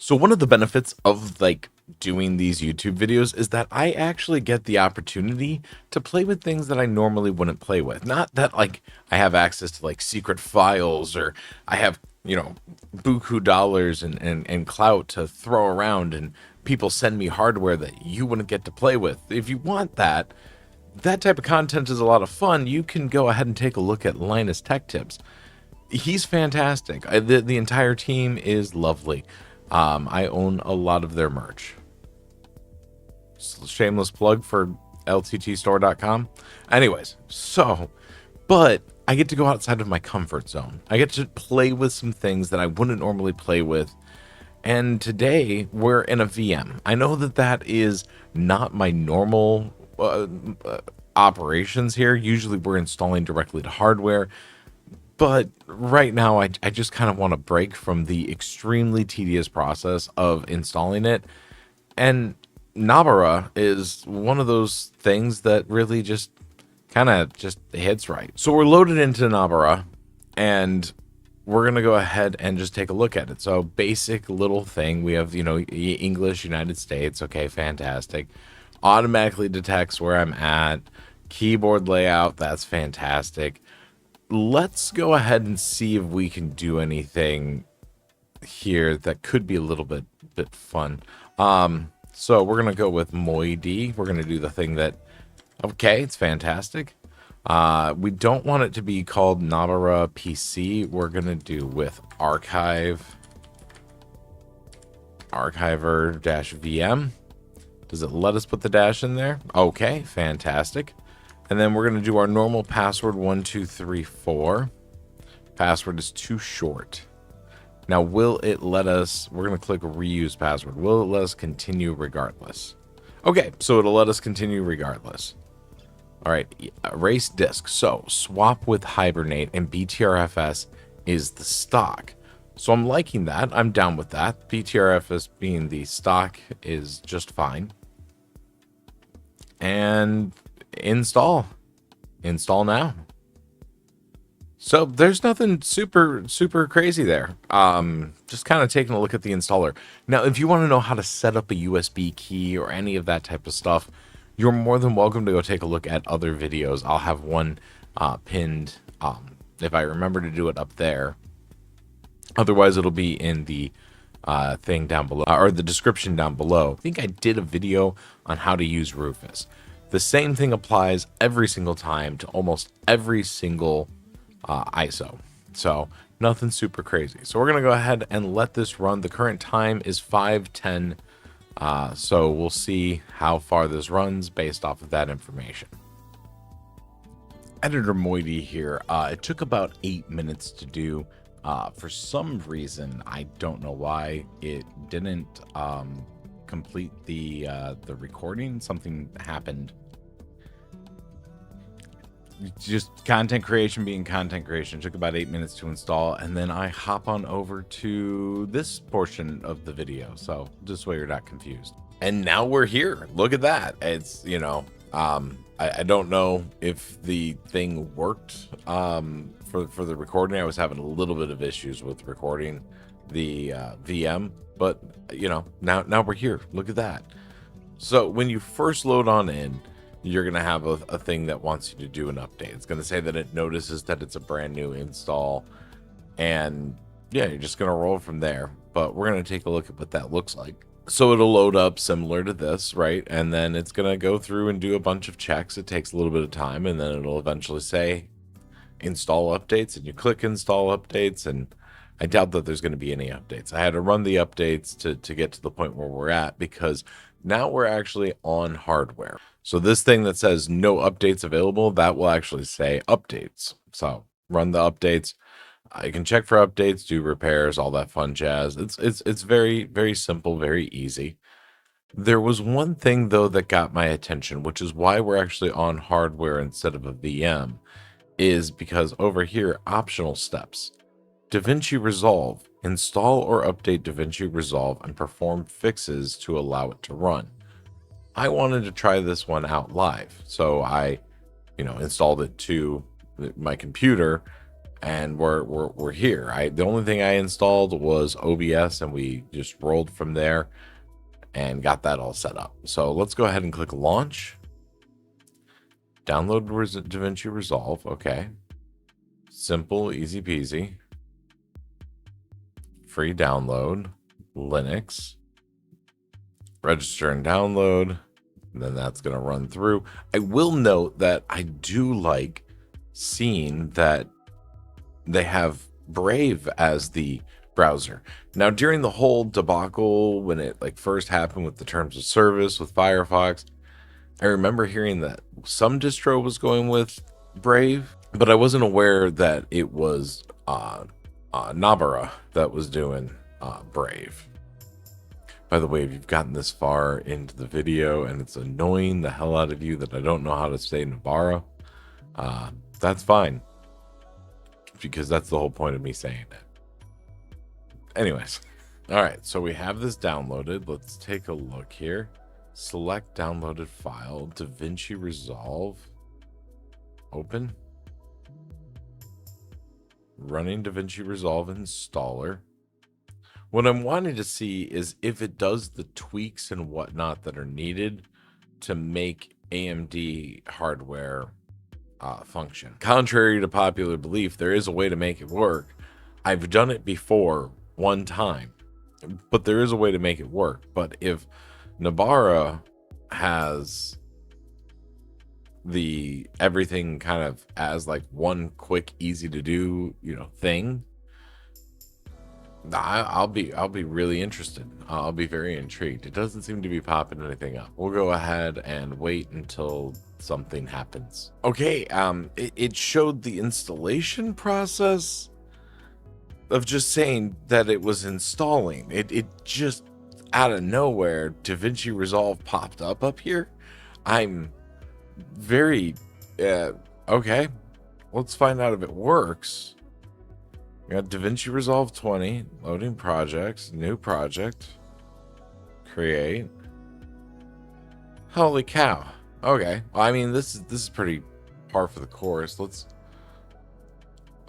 So one of the benefits of like doing these YouTube videos is that I actually get the opportunity to play with things that I normally wouldn't play with. Not that like I have access to like secret files or I have, buku dollars and clout to throw around and people send me hardware that you wouldn't get to play with. If you want that, that type of content is a lot of fun. You can go ahead and take a look at Linus Tech Tips. He's fantastic. The entire team is lovely. I own a lot of their merch. Shameless plug for lttstore.com. Anyways, but I get to go outside of my comfort zone. I get to play with some things that I wouldn't normally play with. And today we're in a VM. I know that that is not my normal operations here. Usually we're installing directly to hardware. But right now, I just kind of want to break from the extremely tedious process of installing it. And Nobara is one of those things that really just kind of just hits right. So we're loaded into Nobara and we're going to go ahead and just take a look at it. So basic little thing. We have, English, United States. Okay, fantastic. Automatically detects where I'm at. Keyboard layout. That's fantastic. Let's go ahead and see if we can do anything here that could be a little bit fun. So we're gonna go with Moidi. We're gonna do the thing that, okay, it's fantastic. We don't want it to be called Nobara PC. We're gonna do with archiver -vm. Does it let us put the dash in there? Okay, fantastic. And then we're going to do our normal password 1234. Password is too short. Now, will it let us, we're going to click reuse password. Will it let us continue regardless? Okay, so it'll let us continue regardless. All right, erase disk. So swap with Hibernate and BTRFS is the stock. So I'm liking that. I'm down with that. BTRFS being the stock is just fine. And install now. So there's nothing super crazy there. Just kind of taking a look at the installer. Now, if you want to know how to set up a USB key or any of that type of stuff, you're more than welcome to go take a look at other videos. I'll have one pinned if I remember to do it up there. Otherwise, it'll be in the thing down below, or the description down below. I think I did a video on how to use Rufus. The same thing applies every single time to almost every single ISO. So nothing super crazy. So we're going to go ahead and let this run. The current time is 5:10. So we'll see how far this runs based off of that information. Editor Moidy here. It took about 8 minutes to do. For some reason, I don't know why it didn't complete the recording. Something happened. Just content creation being content creation. It took about 8 minutes to install, and then I hop on over to this portion of the video. So just so you're not confused. And now we're here. Look at that. It's, I don't know if the thing worked for the recording. I was having a little bit of issues with recording the VM, but now we're here. Look at that. So when you first load on in, you're going to have a thing that wants you to do an update. It's going to say that it notices that it's a brand new install, and yeah, you're just going to roll from there. But we're going to take a look at what that looks like. So it'll load up similar to this, right? And then it's going to go through and do a bunch of checks. It takes a little bit of time, and then it'll eventually say install updates, and you click install updates, and I doubt that there's going to be any updates. I had to run the updates to get to the point where we're at, because now we're actually on hardware. So this thing that says no updates available, that will actually say updates. So run the updates. You can check for updates, do repairs, all that fun jazz. It's very simple, very easy. There was one thing though that got my attention, which is why we're actually on hardware instead of a VM, is because over here, optional steps. DaVinci Resolve. Install or update DaVinci Resolve and perform fixes to allow it to run. I wanted to try this one out live, so I, installed it to my computer, and we're here. The only thing I installed was OBS, and we just rolled from there and got that all set up. So let's go ahead and click launch. Download DaVinci Resolve. Okay. Simple, easy peasy. Free download. Linux. Register and download. And then that's going to run through. I will note that I do like seeing that they have Brave as the browser. Now, during the whole debacle, when it like first happened with the terms of service with Firefox, I remember hearing that some distro was going with Brave, but I wasn't aware that it was Nobara that was doing Brave. By the way, if you've gotten this far into the video and it's annoying the hell out of you that I don't know how to say Nobara, that's fine, because that's the whole point of me saying it. Anyways, all right, so we have this downloaded. Let's take a look here. Select downloaded file, DaVinci Resolve, open. Running DaVinci Resolve installer. What I'm wanting to see is if it does the tweaks and whatnot that are needed to make AMD hardware function. Contrary to popular belief, there is a way to make it work. I've done it before one time, but there is a way to make it work. But if Nobara has the everything kind of as like one quick, easy to do, thing, I'll be really interested. I'll be very intrigued. It doesn't seem to be popping anything up. We'll go ahead and wait until something happens. Okay, it showed the installation process of just saying that it was installing. It just out of nowhere, DaVinci Resolve popped up here. I'm very okay. Let's find out if it works. We got DaVinci Resolve 20, loading projects, new project, create. Holy cow. Okay. Well, I mean, this is pretty par for the course. Let's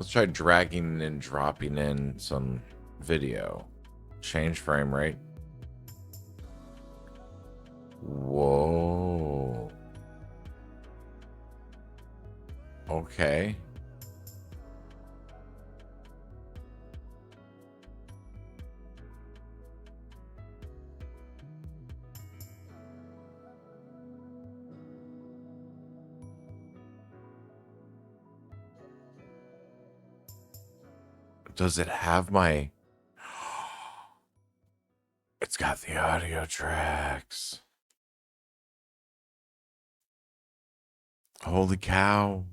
try dragging and dropping in some video. Change frame rate. Whoa. Okay. Does it have my... It's got the audio tracks. Holy cow.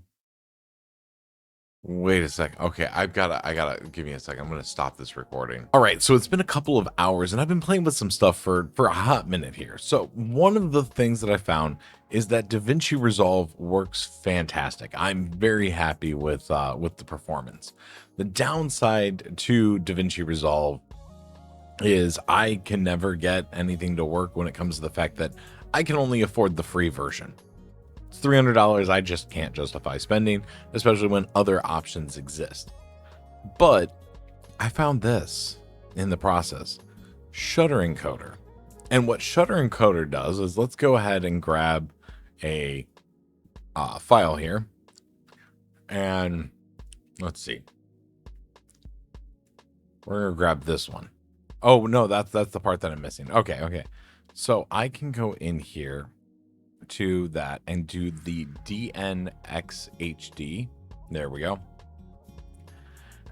Wait a second. Okay, I gotta give me a second. I'm gonna stop this recording. All right, so it's been a couple of hours and I've been playing with some stuff for a hot minute here. So one of the things that I found is that DaVinci Resolve works fantastic. I'm very happy with the performance. The downside to DaVinci Resolve is I can never get anything to work when it comes to the fact that I can only afford the free version. It's $300 I just can't justify spending, especially when other options exist. But I found this in the process, Shutter Encoder. And what Shutter Encoder does is, let's go ahead and grab a file here. And let's see. We're going to grab this one. Oh, no, that's the part that I'm missing. Okay. So I can go in here to that and do the DNxHD. There we go.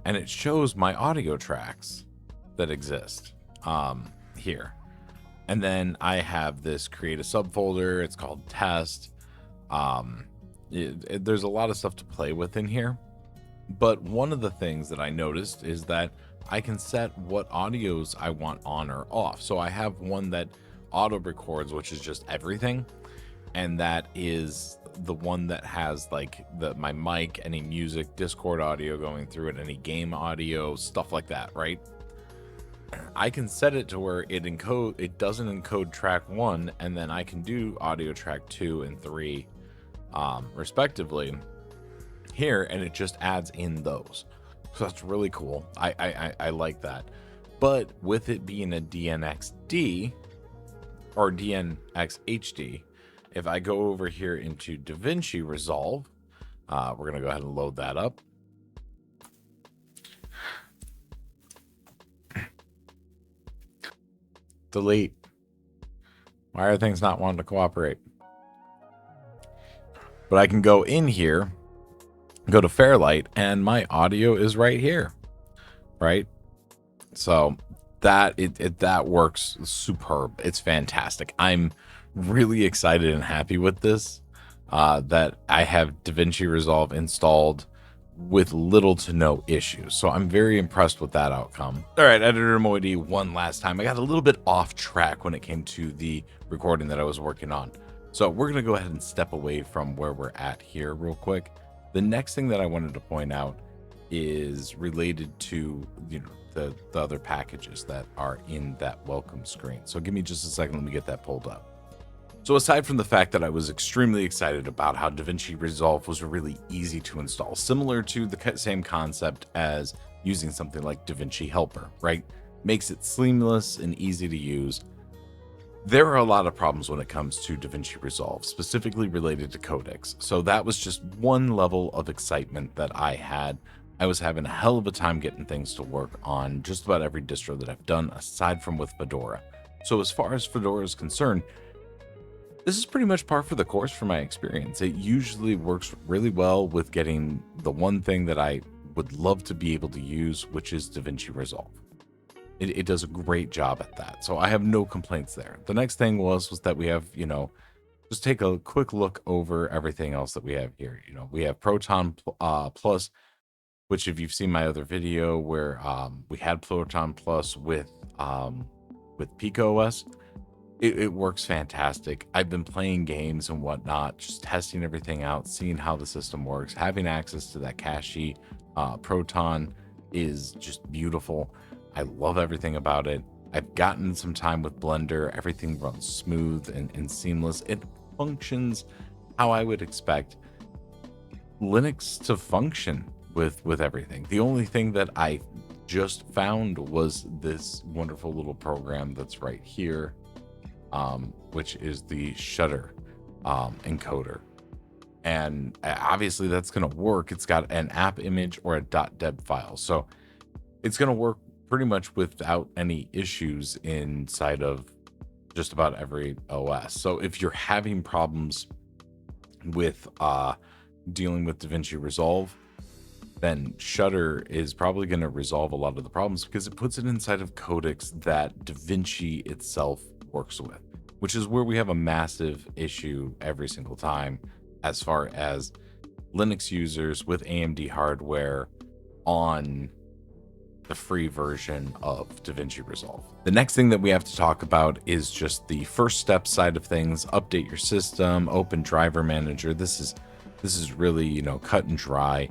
And it shows my audio tracks that exist here. And then I have this create a subfolder. It's called test. There's a lot of stuff to play with in here. But one of the things that I noticed is that I can set what audios I want on or off. So I have one that auto records, which is just everything. And that is the one that has like my mic, any music, Discord audio going through it, any game audio, stuff like that, right? I can set it to where it doesn't encode track 1, and then I can do audio track 2 and 3 respectively here, and it just adds in those. So that's really cool. I like that. But with it being a DNxD or DNxHD, if I go over here into DaVinci Resolve, we're going to go ahead and load that up. Delete. Why are things not wanting to cooperate? But I can go in here, go to Fairlight, and my audio is right here, right? So that that works superb. It's fantastic. I'm really excited and happy with this. That I have DaVinci Resolve installed with little to no issues. So I'm very impressed with that outcome. All right, Editor Moiety, one last time. I got a little bit off track when it came to the recording that I was working on. So we're going to go ahead and step away from where we're at here real quick. The next thing that I wanted to point out is related to, you know, the other packages that are in that welcome screen. So give me just a second, let me get that pulled up. So aside from the fact that I was extremely excited about how DaVinci Resolve was really easy to install, similar to the same concept as using something like DaVinci Helper, right? Makes it seamless and easy to use. There are a lot of problems when it comes to DaVinci Resolve, specifically related to codecs. So that was just one level of excitement that I had. I was having a hell of a time getting things to work on just about every distro that I've done, aside from with Fedora. So as far as Fedora is concerned, this is pretty much par for the course for my experience. It usually works really well with getting the one thing that I would love to be able to use, which is DaVinci Resolve. It does a great job at that. So I have no complaints there. The next thing was that we have, you know, just take a quick look over everything else that we have here. You know, we have Proton Plus, which if you've seen my other video where we had Proton Plus with PicoOS, it works fantastic. I've been playing games and whatnot, just testing everything out, seeing how the system works. Having access to that cache Proton is just beautiful. I love everything about it. I've gotten some time with Blender. Everything runs smooth and seamless. It functions how I would expect Linux to function with everything. The only thing that I just found was this wonderful little program that's right here, which is the Shutter encoder. And obviously that's going to work. It's got an app image or a .deb file. So it's going to work pretty much without any issues inside of just about every OS. So if you're having problems with dealing with DaVinci Resolve, then Shutter is probably going to resolve a lot of the problems because it puts it inside of codecs that DaVinci itself works with, which is where we have a massive issue every single time as far as Linux users with AMD hardware on the free version of DaVinci Resolve. The next thing that we have to talk about is just the first step side of things. Update your system, open driver manager. This is really, you know, cut and dry.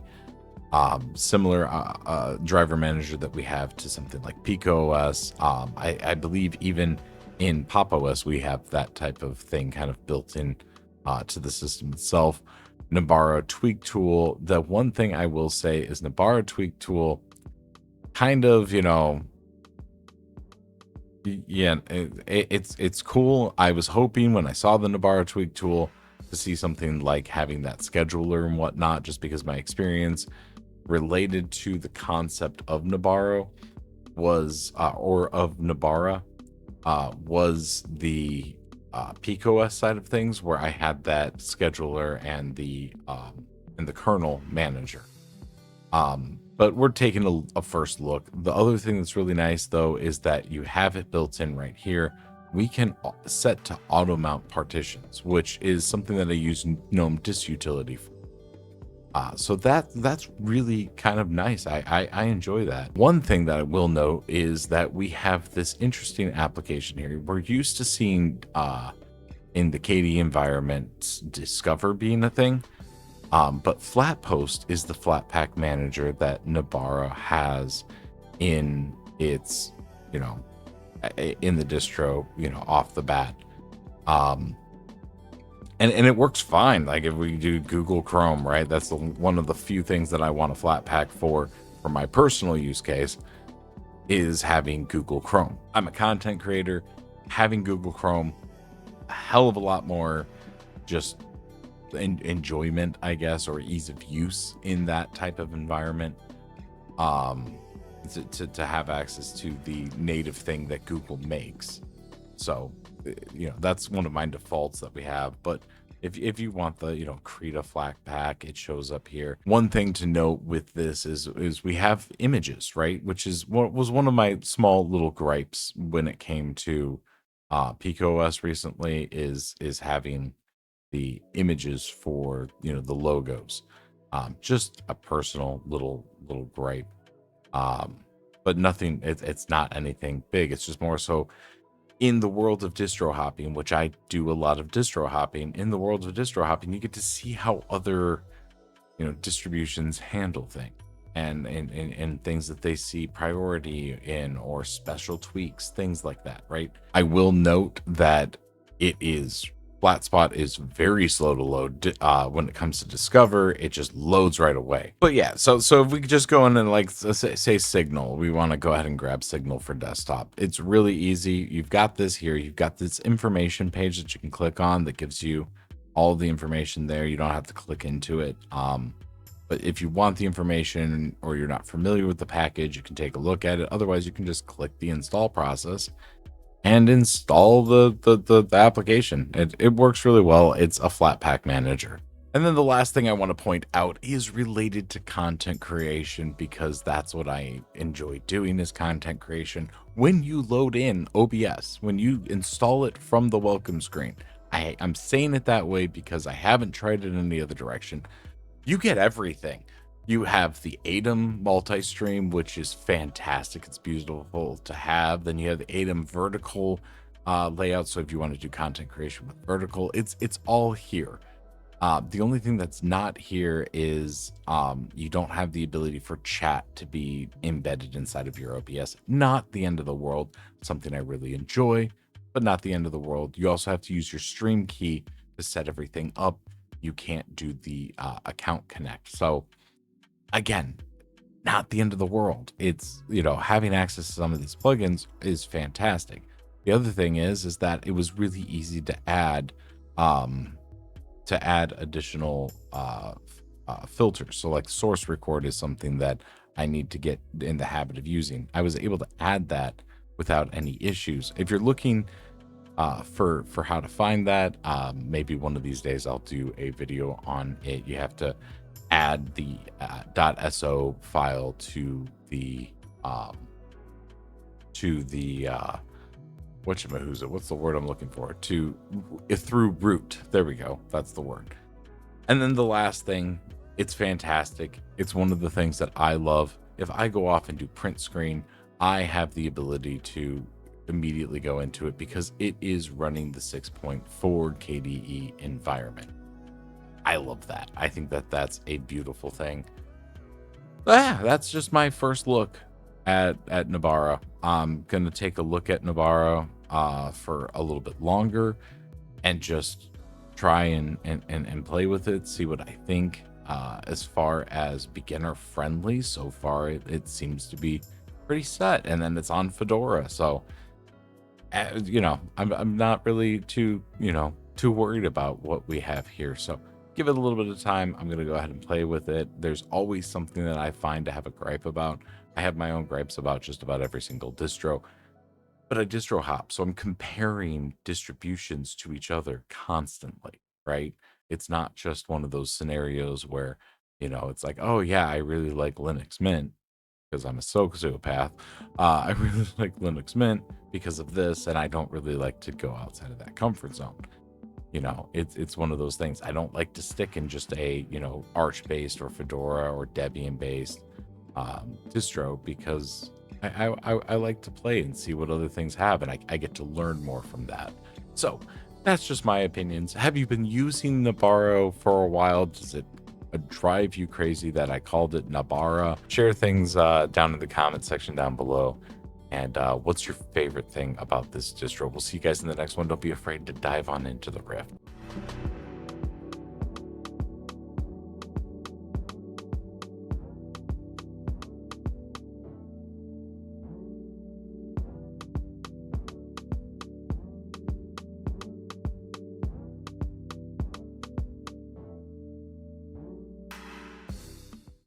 Similar driver manager that we have to something like PicoOS. I believe even in PopOS we have that type of thing kind of built in to the system itself. Nobara tweak tool. The one thing I will say is Nobara tweak tool kind of, you know, yeah, it's cool. I was hoping when I saw the Nobara tweak tool to see something like having that scheduler and whatnot, just because my experience related to the concept of Nobara was of Nobara was the PicoOS side of things, where I had that scheduler and the kernel manager. But we're taking a first look. The other thing that's really nice though is that you have it built in right here. We can set to auto mount partitions, which is something that I use GNOME Disk utility for. So that's really kind of nice. I enjoy that. One thing that I will note is that we have this interesting application here. We're used to seeing in the KDE environment Discover being a thing. But Flatpost is the Flatpak manager that Nobara has in its, you know, in the distro, you know, off the bat. And it works fine. Like if we do Google Chrome, right? That's one of the few things that I want a Flatpak for. for my personal use case, is having Google Chrome. I'm a content creator. Having Google Chrome, a hell of a lot more just enjoyment, I guess, or ease of use in that type of environment. To have access to the native thing that Google makes. So, that's one of my defaults that we have. But if you want the, create a FLAC pack, it shows up here. One thing to note with this is we have images, right? Which is what was one of my small little gripes when it came to PicoOS recently is having the images for, the logos. Just a personal little gripe. But nothing, it's not anything big. It's just more so in the world of distro hopping, which I do a lot of distro hopping. In the world of distro hopping, you get to see how other, distributions handle things and things that they see priority in or special tweaks, things like that, right? I will note that Flatspot is very slow to load. When it comes to Discover, it just loads right away. But yeah, so if we could just go in and like say Signal, we want to go ahead and grab Signal for desktop. It's really easy. You've got this here. You've got this information page that you can click on that gives you all the information there. You don't have to click into it. But if you want the information or you're not familiar with the package, you can take a look at it. Otherwise, you can just click the install process and install the application. It works really well. It's a Flatpak manager. And then the last thing I want to point out is related to content creation, because that's what I enjoy doing is content creation. When you load in OBS, when you install it from the welcome screen, I'm saying it that way because I haven't tried it in the other direction. You get everything. You have the ADEM multi-stream, which is fantastic. It's beautiful to have. Then you have the ADEM vertical layout. So if you want to do content creation with vertical, it's all here. The only thing that's not here is you don't have the ability for chat to be embedded inside of your OBS. Not the end of the world. Something I really enjoy, but not the end of the world. You also have to use your stream key to set everything up. You can't do the account connect. So again, not the end of the world. It's, having access to some of these plugins is fantastic. The other thing is that it was really easy to add additional filters. So like source record is something that I need to get in the habit of using. I was able to add that without any issues. If you're looking for how to find that, maybe one of these days I'll do a video on it. You have to add the .so file to the what's the word I'm looking for, through root. There we go, that's the word. And then the last thing, it's fantastic. It's one of the things that I love. If I go off and do print screen, I have the ability to immediately go into it because it is running the 6.4 KDE environment. I love that. I think that that's a beautiful thing. That's just my first look at Nobara. I'm gonna take a look at Nobara for a little bit longer and just try and play with it, see what I think. As far as beginner friendly, so far it seems to be pretty set, and then it's on Fedora, so I'm not really too worried about what we have here. So give it a little bit of time. I'm going to go ahead and play with it. There's always something that I find to have a gripe about. I have my own gripes about just about every single distro, but I distro hop. So I'm comparing distributions to each other constantly, right? It's not just one of those scenarios where, it's like, oh yeah, I really like Linux Mint because I'm a sociopath. I really like Linux Mint because of this, and I don't really like to go outside of that comfort zone. It's one of those things. I don't like to stick in just a, Arch-based or Fedora or Debian-based distro because I like to play and see what other things have, and I get to learn more from that. So that's just my opinions. Have you been using Nobara for a while? Does it drive you crazy that I called it Nobara? Share things down in the comment section down below. And what's your favorite thing about this distro? We'll see you guys in the next one. Don't be afraid to dive on into the rift.